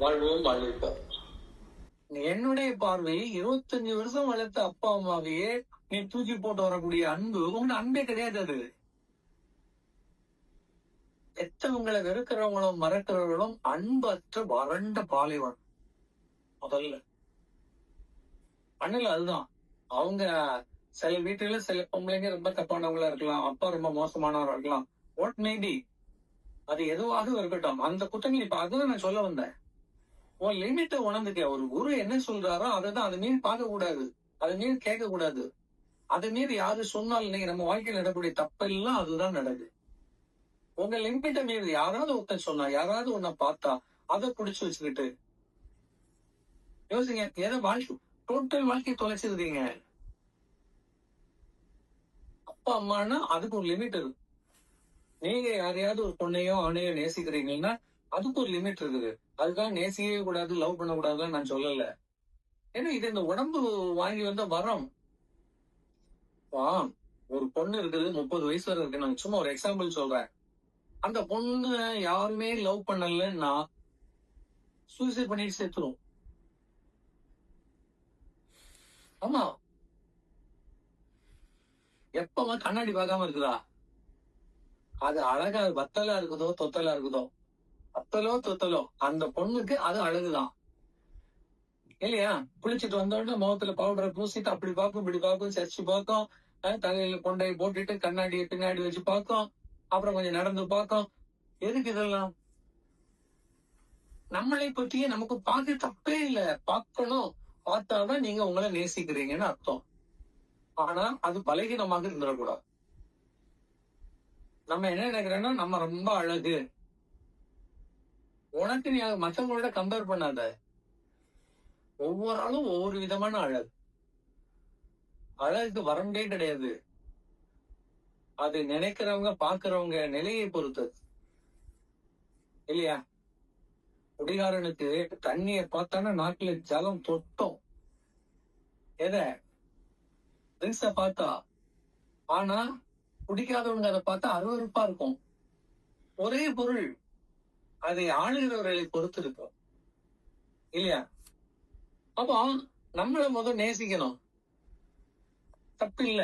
வாழ்வோம் வாழ்விப்போம். என்னுடைய பார்வையில் 25 வருஷம் வளர்த்த அப்பா அம்மாவையே நீ தூக்கி போட்டு வரக்கூடிய அன்பு உங்க அன்பே கிடையாது. அது எத்தவங்களை வெறுக்கிறவங்களும் மறக்கிறவர்களும் அன்பற்ற வறண்ட பாலைவனம். முதல்ல அண்ணல அதுதான். அவங்க சில வீட்டுல சில பொம்பளைங்க ரொம்ப தப்பானவங்களா இருக்கலாம், அப்பா ரொம்ப மோசமானவரா இருக்கலாம். வாட் மேபி, அது எதுவாக இருக்கட்டும், அந்த குற்றங்கள் இப்ப அதுதான் நான் சொல்ல வந்தேன். உன் லிமிட்டை உணர்ந்துக்க. ஒரு குரு என்ன சொல்றாரோ அதைதான், அதை மீறி பார்க்க கூடாது, அதை மீறி கேட்க கூடாது. அதை மீறி யாரு சொன்னாலும் இன்னைக்கு நம்ம வாழ்க்கையில் நடக்கக்கூடிய தப்பெல்லாம் அதுதான் நடக்குது. உங்க லிமிட்டை மீறி யாராவது ஒருத்தன் சொன்னா, யாராவது உன்னை பார்த்தா அதை பிடிச்சு வச்சுக்கிட்டு யோசிங்க. எதை வாழ்க்கை டோட்டல் வாழ்க்கையை தொலைச்சிருக்கீங்க. அப்பா அம்மானா அதுக்கு ஒரு லிமிட் இருக்கு. நீங்க யாரையாவது ஒரு பொண்ணையோ அவனையோ நேசிக்கிறீங்கன்னா அதுக்கு ஒரு லிமிட் இருக்குது. அதுக்காக நேசிக்கவே கூடாது, லவ் பண்ண கூடாதுன்னு நான் சொல்லல. ஏன்னா இது இந்த உடம்பு வாங்கி வந்த வரம். ஒரு பொண்ணு இருக்குது, 30 வயசு வரை இருக்கு. நான் சும்மா ஒரு எக்ஸாம்பிள் சொல்றேன். அந்த பொண்ணு யாருமே லவ் பண்ணலன்னா சூசைட் பண்ணிட்டு செத்துரும். ஆமா, எப்பமா கண்ணாடி பார்க்காம இருக்குதா? அது அழகா வத்தலா இருக்குதோ தொத்தலா இருக்குதோ, வத்தலோ தொத்தலோ, அந்த பொண்ணுக்கு அது அழகுதான் இல்லையா? குளிச்சுட்டு வந்த உடனே முகத்துல பவுடரை பூசிட்டு அப்படி பார்க்கும் இப்படி பார்க்கும், சர்ச்சு பார்க்கும், தலையில கொண்டை போட்டுட்டு கண்ணாடியை பின்னாடி வச்சு பார்க்கும், அப்புறம் கொஞ்சம் நடந்து பார்க்கும். எதுக்கு இதெல்லாம்? நம்மளை பற்றியே நமக்கு பார்க்க தப்பே இல்ல, பார்க்கணும். பார்த்தாதான் நீங்க உங்களை நேசிக்கிறீங்கன்னு அர்த்தம். ஆனா அது பலகீனமாக இருந்துடக்கூடாது. நம்ம என்ன நினைக்கிறோம்னா நம்ம ரொம்ப அழகு. உனக்கு நீ மற்றவங்களோட கம்பேர் பண்ணாத. ஒவ்வொரு ஆளும் ஒவ்வொரு விதமான அழகு. அழகுக்கு வரம்பே கிடையாது. அது நினைக்கிறவங்க பாக்குறவங்க நிலையை பொறுத்தது இல்லையா? குடிகாரனுக்கு தண்ணிய பார்த்தானா நாட்டுல ஜலம் தொட்டும். எதை ட்ரிங்க்ஸ பார்த்தா. ஆனா குடிக்காதவங்க அதை பார்த்தா அருவருப்பா இருக்கும். ஒரே பொருள், அதை ஆளுகிறவர்களை பொறுத்து இருக்கும் இல்லையா? அப்போ நம்மள முதல் நேசிக்கணும், தப்பு இல்ல.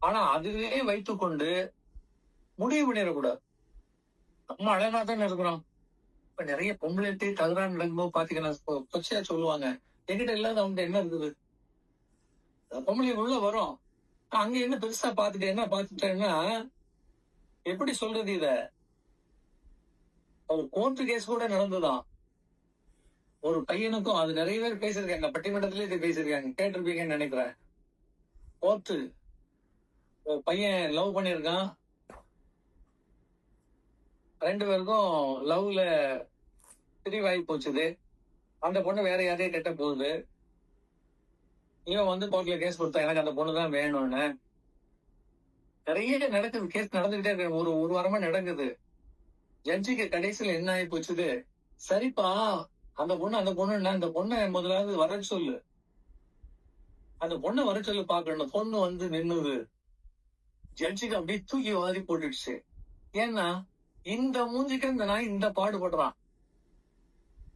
ஆனா அதுவே வைத்துக்கொண்டு முடிவு பண்ணிடக்கூடாது. நம்ம அழகா தானே இருக்கிறோம். இப்ப நிறைய பொம்பளைத்தே தகராறு நடக்கும்போது பாத்தீங்கன்னா கொச்சையா சொல்லுவாங்க, என்கிட்ட இல்லாத அவங்க என்ன இருக்குது. பொம்பளை உள்ள வரும், அங்க என்ன பெருசா பாத்துட்டேன், என்ன பாத்துட்டேன்னா எப்படி சொல்றது? இத ஒரு கோர்ட்டு கேஸ் கூட நடந்துதான். ஒரு பையனுக்கும், அது நிறைய பேர் பேசிருக்காங்க, பட்டிமன்றத்திலே இதை பேசிருக்காங்க, கேட்டிருப்பீங்கன்னு நினைக்கிறேன். கோர்ட்டு, ஒரு பையன் லவ் பண்ணிருக்கான், 2 பேருக்கும் லவ்ல பிரிவாகி போச்சுது. அந்த பொண்ணு வேற யாரையும் கெட்ட போகுது. இவன் வந்து கோர்ட்ல கேஸ் கொடுத்தா எனக்கு அந்த பொண்ணு தான் வேணும்னு. நிறைய நடக்குது, கேஸ் நடந்துகிட்டே இருக்கு, ஒரு வாரமா நடக்குது. ஜட்ஜுக்கு கடைசியில என்ன ஆகி போச்சுது, சரிப்பா அந்த பொண்ணு அந்த பொண்ணை முதலாவது வர சொல்லு, அந்த பொண்ணை வர சொல்லு பாக்கணும். பொண்ணு வந்து நின்னுது. ஜட்ஜுக்கு அப்படியே தூக்கி வாரி போட்டுடுச்சு. ஏன்னா இந்த மூஞ்சிக்கு இந்த நாய் இந்த பாடுபடுறான்.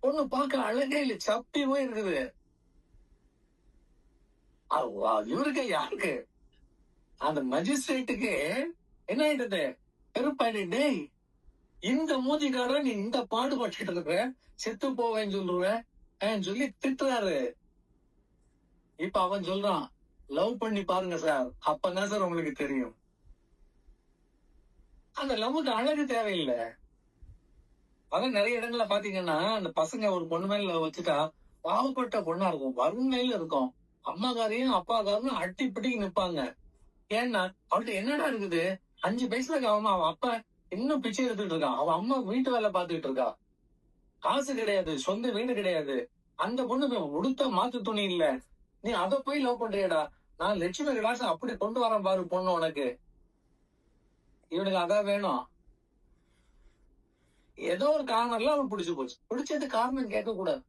பொண்ணு பார்க்க அழகே இல்லை, சப்பி போய் இருக்குது. இவருக்கு யாருக்கு, அந்த மஜிஸ்ட்ரேட்டுக்கு என்ன ஆயிட்டது, பெருப்பாயிட்டு, இந்த மூஞ்சிக்காரன் நீ இந்த பாடுபட்டு இருக்க, செத்து போவேன்னு சொல்லுவேன் சொல்லி திட்டுறாரு. இப்ப அவன் சொல்றான், லவ் பண்ணி பாருங்க சார், அப்பதான் சார் உங்களுக்கு தெரியும். அந்த லவ்வுக்கு அழகு தேவையில்லை. அதான் நிறைய இடங்கள்ல பாத்தீங்கன்னா அந்த பசங்க ஒரு பொண்ணு மேல வச்சுட்டா பாவப்பட்ட பொண்ணா இருக்கும், வறுமையில இருக்கும். அம்மாக்காரையும் அப்பாக்காரையும் அட்டி பிடிக்கு நிப்பாங்க. ஏன்னா அவள்கிட்ட என்னடா இருக்குது, 5 பைசா அவன் அப்பா இன்னும் பிச்சை எடுத்துட்டு இருக்கான், அவன் அம்மா வீட்டு வேலை பார்த்துட்டு இருக்கா, காசு கிடையாது, சொந்த வீடு கிடையாது. அந்த பொண்ணு உடுத்த மாத்து துணி இல்ல, நீ அதை போய் லவ் பண்றியடா. நான் லட்சுமி விலாசம் அப்படி கொண்டு வரேன் பாரு பொண்ணு உனக்கு. இவனுக்கு அதான் வேணும். ஏதோ ஒரு காரணம் எல்லாம் அவன் பிடிச்சு போச்சு. பிடிச்சது காரணம் கேட்க கூடாது.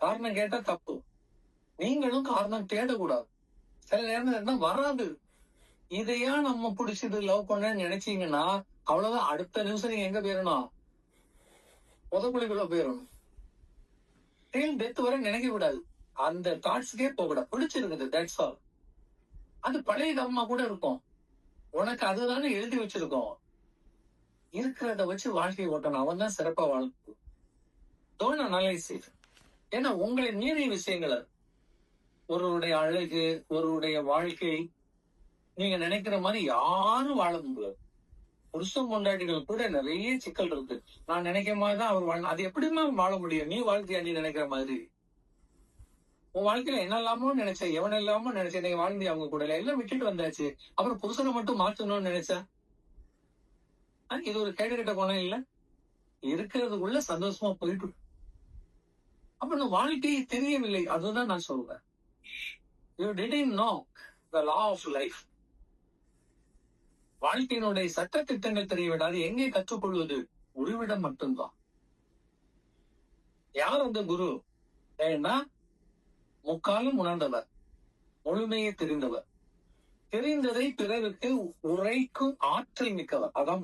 காரணம் கேட்டா தப்பு. நீங்களும் காரணம் தேடக்கூடாது. சில நேரம் வராது. இதையா நம்ம பிடிச்சது லவ் பண்ண நினைச்சீங்கன்னா அவ்வளவுதான். அடுத்த நிமிஷம் நீங்க எங்க போயிடணும், புதக்குழிக்குள்ள போயிடணும். டெத் வரை நினைக்க கூடாது. அந்த தாட்ஸ்க்கே போக கூடாது. பிடிச்சிருக்குது, தட்ஸ் ஆல். அது பழைய கர்மா கூட இருக்கும். உனக்கு அதுதானே எழுதி வச்சிருக்கோம். இருக்கிறத வச்சு வாழ்க்கையை ஓட்டணும். அவன் தான் சிறப்பா வாழ்க்கை. Don't analyse it. ஏன்னா உங்களை மீறிய விஷயங்களை, ஒருவருடைய அழகு, ஒருவருடைய வாழ்க்கை, நீங்க நினைக்கிற மாதிரி யாரும் வாழ முடியாது. புருஷன் பொண்டாட்டிகள் கூட நிறைய சிக்கல் இருக்கு. நான் நினைக்கிற மாதிரிதான் அவர் வாழ, அது எப்படிமா வாழ முடியும்? நீ வாழ்க்கையா நீ நினைக்கிற மாதிரி? உன் வாழ்க்கையில என்ன இல்லாமோ நினைச்ச, எவன் இல்லாமோ நினைச்ச, நீங்க வாழ்ந்து அவங்க கூட எல்லாம் விட்டுட்டு வந்தாச்சு. அப்புறம் புருஷனை மட்டும் மாத்தணும்னு நினைச்சா இது ஒரு கேடுகட்ட குணம் இல்ல. இருக்கிறதுக்குள்ள சந்தோஷமா போயிட்டு அப்ப நான் வாழ்க்கையை தெரியவில்லை. அதுதான் நான் சொல்றேன். You didn't know the law of life. வாழ்க்கையினுடைய சட்ட திட்டங்கள் தெரிய விடாது. எங்கே கற்றுக்கொள்வது? குருவிடம் மட்டும்தான். யார் அந்த குரு? ஏன்னா முக்காலும் உணர்ந்தவர், முழுமையை தெரிந்தவர், தெரிந்ததை பிறருக்கு உரைக்கும் ஆற்றல் மிக்கவர். அதான்